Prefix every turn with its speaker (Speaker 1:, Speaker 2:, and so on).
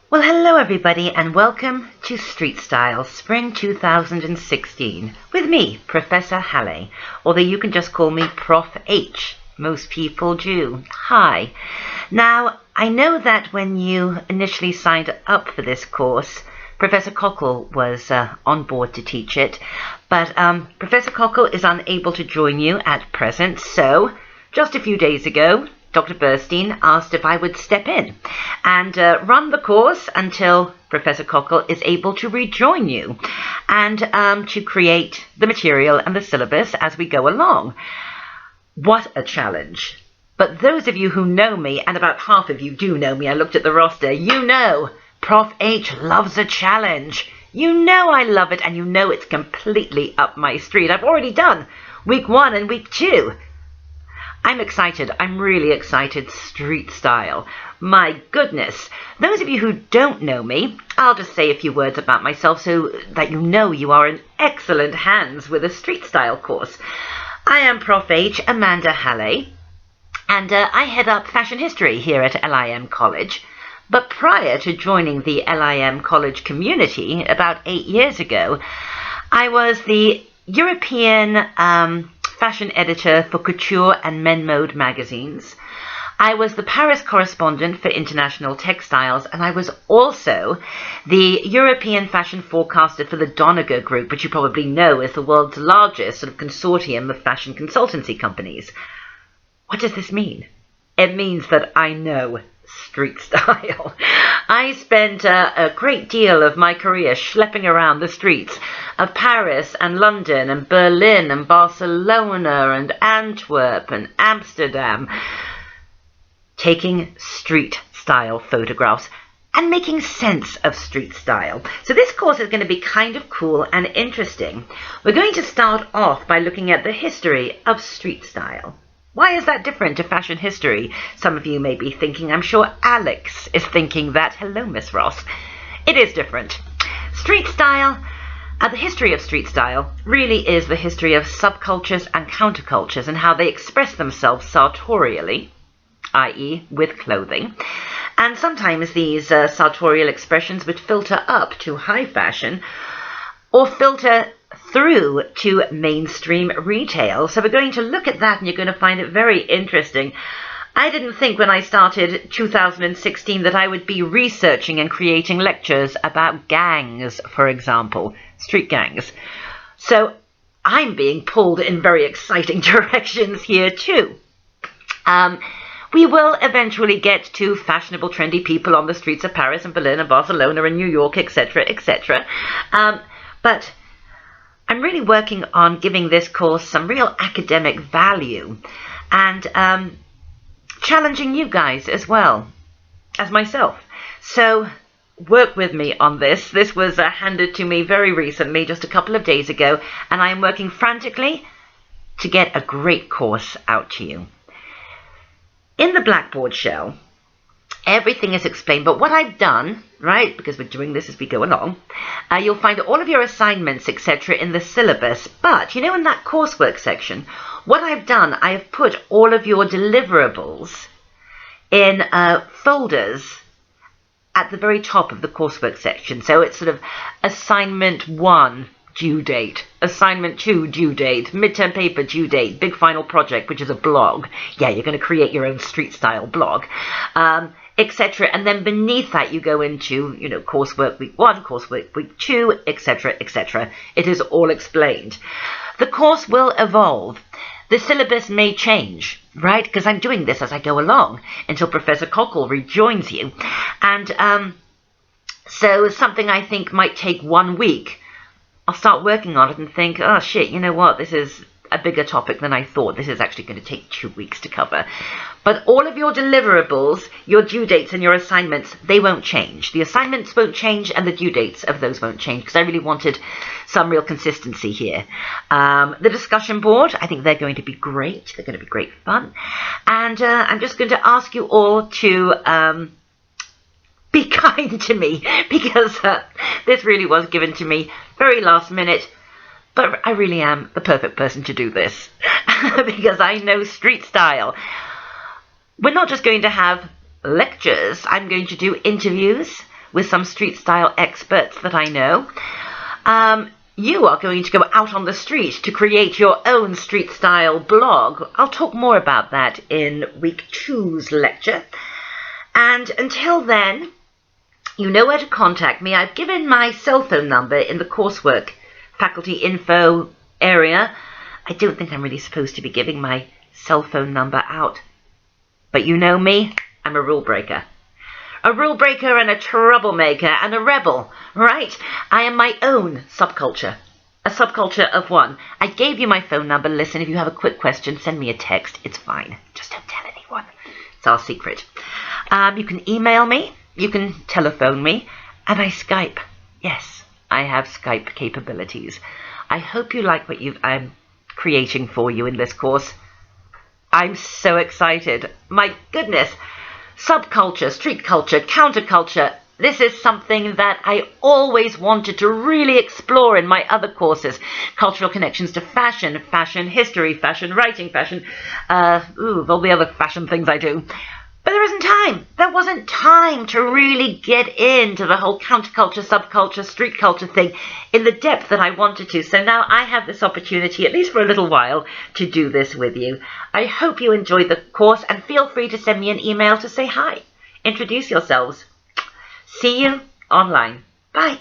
Speaker 1: Well, hello everybody and welcome to Street Style Spring 2016 with me, Professor Halle, although you can just call me Prof H. Most people do. Hi. Now, I know that when you initially signed up for this course, Professor Cockle was on board to teach it, but Professor Cockle is unable to join you at present, so just a few days ago, Dr. Burstein asked if I would step in and run the course until Professor Cockle is able to rejoin you and to create the material and the syllabus as we go along. What a challenge. But those of you who know me, and about half of you do know me, I looked at the roster, you know Prof H loves a challenge. You know I love it, and you know it's completely up my street. I've already done week 1 and week 2. I'm excited. I'm really excited. Street style. My goodness. Those of you who don't know me, I'll just say a few words about myself so that you know you are in excellent hands with a street style course. I am Prof H, Amanda Halle, and I head up fashion history here at LIM College. But prior to joining the LIM College community about 8 years ago, I was the European fashion editor for Couture and Men Mode magazines. I was the Paris correspondent for International Textiles, and I was also the European fashion forecaster for the Donegal Group, which you probably know is the world's largest sort of consortium of fashion consultancy companies. What does this mean? It means that I know street style. I spent a great deal of my career schlepping around the streets of Paris and London and Berlin and Barcelona and Antwerp and Amsterdam, taking street style photographs and making sense of street style. So this course is going to be kind of cool and interesting. We're going to start off by looking at the history of street style. Why is that different to fashion history? Some of you may be thinking. I'm sure Alex is thinking that. Hello, Miss Ross. It is different. Street style, the history of street style really is the history of subcultures and countercultures and how they express themselves sartorially, i.e. with clothing. And sometimes these sartorial expressions would filter up to high fashion or filter through to mainstream retail. So we're going to look at that and you're going to find it very interesting. I didn't think when I started 2016 that I would be researching and creating lectures about gangs, for example, street gangs. So I'm being pulled in very exciting directions here too. We will eventually get to fashionable, trendy people on the streets of Paris and Berlin and Barcelona and New York, etc., etc. But I'm really working on giving this course some real academic value and challenging you guys as well as myself. So work with me on this. This was handed to me very recently, just a couple of days ago, and I am working frantically to get a great course out to you. In the Blackboard shell, everything is explained, but what I've done, right, because we're doing this as we go along, you'll find all of your assignments, etc. in the syllabus, but, you know, in that coursework section, what I've done, I've put all of your deliverables in folders at the very top of the coursework section. So it's sort of assignment 1, due date, assignment 2, due date, midterm paper, due date, big final project, which is a blog. Yeah, you're going to create your own street style blog. Etc. And then beneath that you go into, you know, coursework week 1, coursework week 2, etc., etc. It is all explained. The course will evolve. The syllabus may change, right? Because I'm doing this as I go along until Professor Cockle rejoins you. And so something I think might take 1 week, I'll start working on it and think, oh shit, you know what, this is a bigger topic than I thought. This is actually going to take 2 weeks to cover. But all of your deliverables, your due dates and your assignments, they won't change. The assignments won't change and the due dates of those won't change because I really wanted some real consistency here. The discussion board, I think they're going to be great. They're going to be great fun. And I'm just going to ask you all to be kind to me because this really was given to me very last minute. But I really am the perfect person to do this because I know street style. We're not just going to have lectures. I'm going to do interviews with some street style experts that I know. You are going to go out on the street to create your own street style blog. I'll talk more about that in week 2's lecture. And until then, you know where to contact me. I've given my cell phone number in the coursework faculty info area. I don't think I'm really supposed to be giving my cell phone number out. But you know me, I'm a rule breaker. A rule breaker and a troublemaker and a rebel, right? I am my own subculture. A subculture of one. I gave you my phone number. Listen, if you have a quick question, send me a text. It's fine. Just don't tell anyone. It's our secret. You can email me. You can telephone me. And I Skype. Yes, I have Skype capabilities. I hope you like what I'm creating for you in this course. I'm so excited. My goodness. Subculture, street culture, counterculture. This is something that I always wanted to really explore in my other courses. Cultural connections to fashion, fashion history, fashion writing, fashion, all the other fashion things I do. But there isn't time. There wasn't time to really get into the whole counterculture, subculture, street culture thing in the depth that I wanted to. So now I have this opportunity, at least for a little while, to do this with you. I hope you enjoyed the course, and feel free to send me an email to say hi. Introduce yourselves. See you online. Bye.